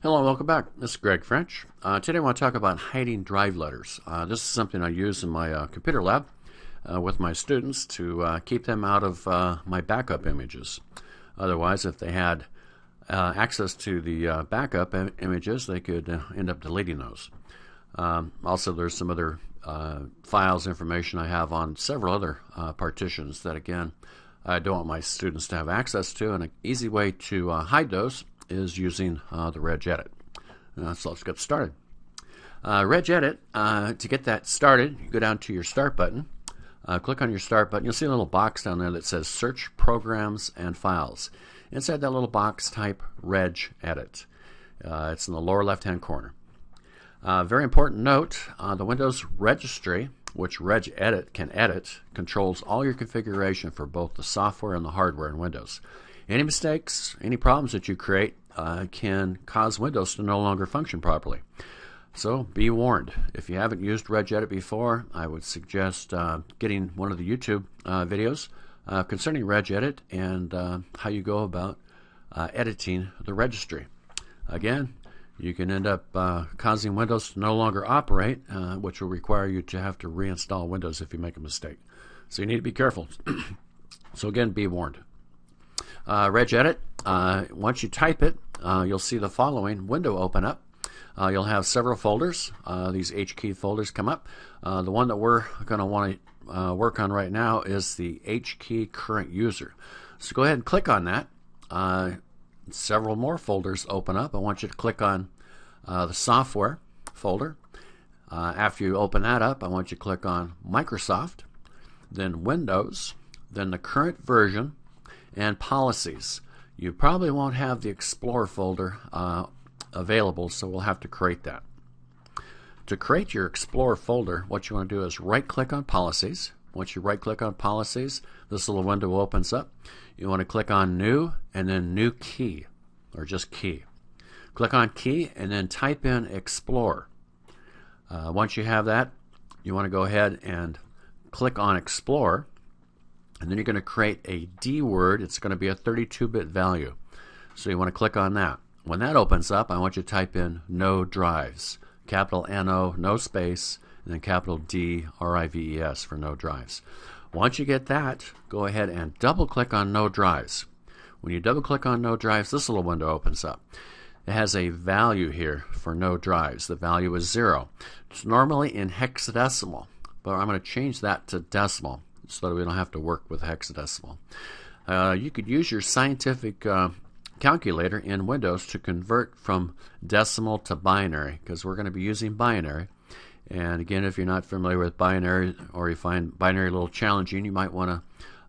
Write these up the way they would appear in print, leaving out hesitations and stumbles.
Hello and welcome back. This is Greg French. Today I want to talk about hiding drive letters. This is something I use in my computer lab with my students to keep them out of my backup images. Otherwise, if they had access to the backup images, they could end up deleting those. Also, there's some other files, information I have on several other partitions that, again, I don't want my students to have access to, and an easy way to hide those is using the Regedit. So let's get started. Regedit, to get that started, you go down to your Start button, click on your Start button. You'll see a little box down there that says Search Programs and Files. Inside that little box, type Regedit. It's in the lower left-hand corner. Very important note, the Windows registry, which Regedit can edit, controls all your configuration for both the software and the hardware in Windows. Any mistakes, any problems that you create can cause Windows to no longer function properly. So be warned. If you haven't used Regedit before, I would suggest getting one of the YouTube videos concerning Regedit and how you go about editing the registry. Again, you can end up causing Windows to no longer operate, which will require you to have to reinstall Windows if you make a mistake. So you need to be careful. So again, be warned. Regedit, once you type it, you'll see the following window open up. You'll have several folders. These H key folders come up. The one that we're going to want to work on right now is the H key current user. So go ahead and click on that. Several more folders open up. I want you to click on the software folder. After you open that up, I want you to click on Microsoft, then Windows, then the current version, and policies. You probably won't have the Explorer folder available, so we'll have to create that. To create your Explorer folder, what you want to do is right-click on Policies. Once you right-click on Policies, this little window opens up. You want to click on New and then New Key, or just Key. Click on Key and then type in Explorer. Once you have that, you want to go ahead and click on Explorer. And then you're going to create a D word. It's going to be a 32-bit value. So you want to click on that. When that opens up, I want you to type in no drives. Capital N-O, no space, and then capital D-R-I-V-E-S for no drives. Once you get that, go ahead and double-click on no drives. When you double-click on no drives, this little window opens up. It has a value here for no drives. The value is 0. It's normally in hexadecimal, but I'm going to change that to decimal, so that we don't have to work with hexadecimal. You could use your scientific calculator in Windows to convert from decimal to binary, because we're going to be using binary. And again, if you're not familiar with binary, or you find binary a little challenging, you might want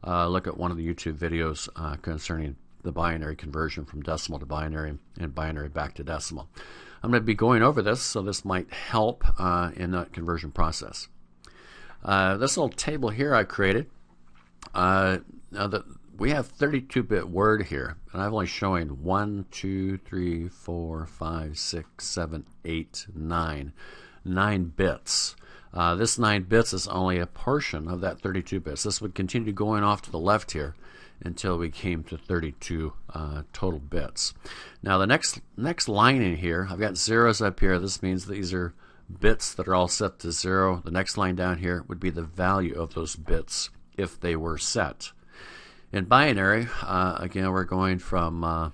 to look at one of the YouTube videos concerning the binary conversion from decimal to binary and binary back to decimal. I'm going to be going over this, so this might help in that conversion process. This little table here I created, we have 32-bit word here, and I'm only showing 1, 2, 3, 4, 5, 6, 7, 8, 9 bits. This 9 bits is only a portion of that 32 bits. This would continue going off to the left here until we came to 32 total bits. Now the next line in here, I've got zeros up here. This means these are bits that are all set to 0. The next line down here would be the value of those bits if they were set. In binary, again, we're going from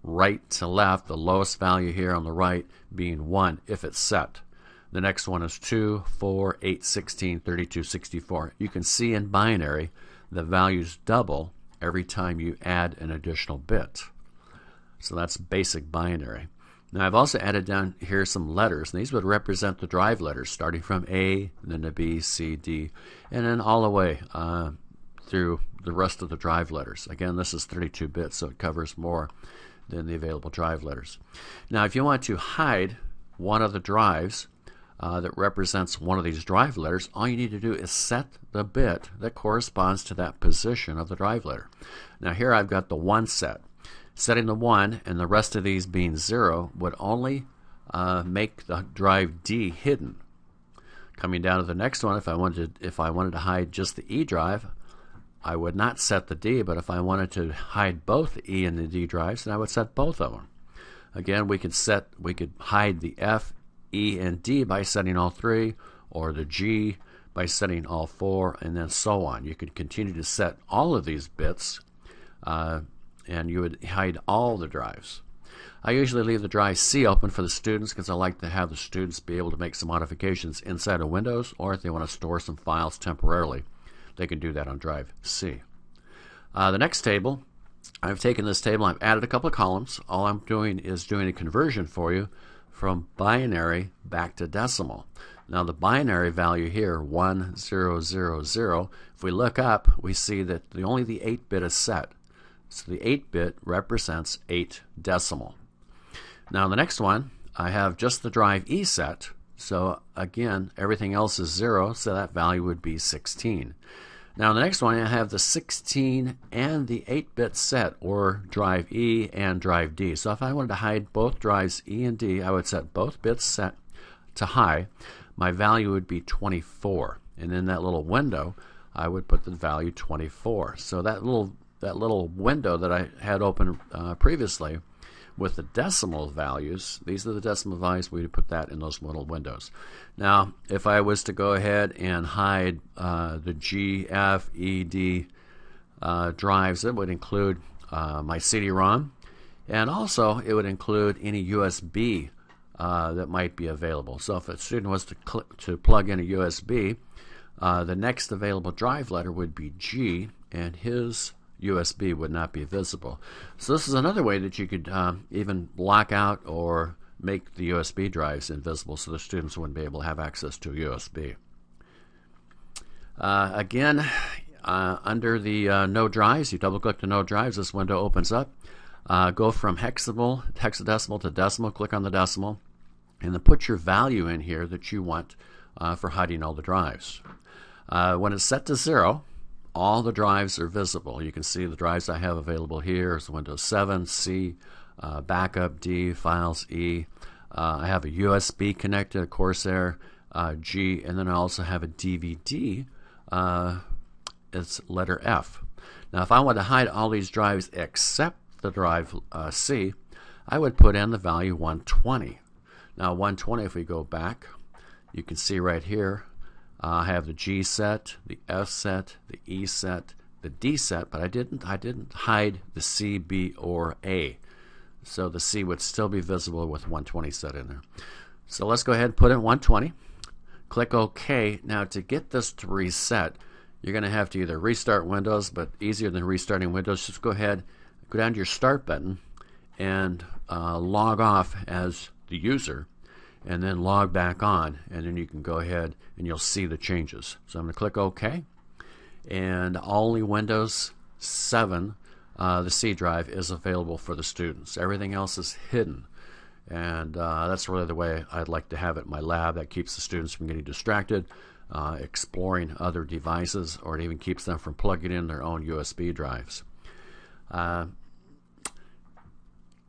right to left, the lowest value here on the right being 1 if it's set. The next one is 2, 4, 8, 16, 32, 64. You can see in binary the values double every time you add an additional bit. So that's basic binary. Now I've also added down here some letters, and these would represent the drive letters, starting from A, and then to B, C, D, and then all the way through the rest of the drive letters. Again, this is 32 bits, so it covers more than the available drive letters. Now if you want to hide one of the drives that represents one of these drive letters, all you need to do is set the bit that corresponds to that position of the drive letter. Now here I've got the 1 set. Setting the 1 and the rest of these being 0 would only make the drive D hidden. Coming down to the next one, if I wanted to hide just the E drive, I would not set the D, but if I wanted to hide both the E and the D drives, then I would set both of them. Again, we could hide the F, E, and D by setting all 3, or the G by setting all 4, and then so on. You could continue to set all of these bits, and you would hide all the drives. I usually leave the drive C open for the students because I like to have the students be able to make some modifications inside of Windows, or if they want to store some files temporarily, they can do that on drive C. The next table, I've taken this table, I've added a couple of columns. All I'm doing is doing a conversion for you from binary back to decimal. Now the binary value here, 1000, if we look up, we see that only the 8-bit is set. So the 8-bit represents 8 decimal. Now the next one, I have just the drive E set. So again, everything else is 0, so that value would be 16. Now the next one, I have the 16 and the 8-bit set, or drive E and drive D. So if I wanted to hide both drives E and D, I would set both bits set to high. My value would be 24. And in that little window, I would put the value 24. So that little window that I had open previously with the decimal values, these are the decimal values, we would put that in those little windows. Now, if I was to go ahead and hide the G, F, E, D drives, it would include my CD-ROM, and also it would include any USB that might be available. So if a student was to plug in a USB, the next available drive letter would be G, and his USB would not be visible. So this is another way that you could even block out or make the USB drives invisible so the students wouldn't be able to have access to a USB. Again, under the No Drives, you double-click the No Drives, this window opens up. Go from hexadecimal to decimal, click on the decimal, and then put your value in here that you want for hiding all the drives. When it's set to 0, all the drives are visible. You can see the drives I have available here is Windows 7, C, backup, D, files, E. I have a USB connected, a Corsair, G, and then I also have a DVD. It's letter F. Now if I want to hide all these drives except the drive C, I would put in the value 120. Now 120, if we go back, you can see right here, I have the G set, the F set, the E set, the D set, but I didn't hide the C, B, or A. So the C would still be visible with 120 set in there. So let's go ahead and put in 120. Click OK. Now to get this to reset, you're going to have to either restart Windows, but easier than restarting Windows, just go ahead, go down to your Start button, and log off as the user, and then log back on, and then you can go ahead and you'll see the changes. So I'm going to click OK, and only Windows 7, the C drive, is available for the students. Everything else is hidden, and that's really the way I'd like to have it in my lab. That keeps the students from getting distracted, exploring other devices, or it even keeps them from plugging in their own USB drives.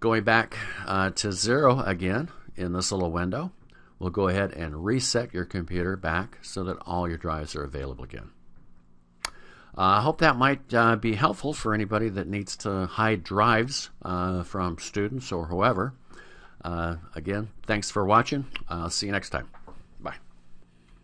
Going back to 0 again, in this little window, we'll go ahead and reset your computer back so that all your drives are available again. I hope that might be helpful for anybody that needs to hide drives from students or whoever. Again, thanks for watching. I'll see you next time.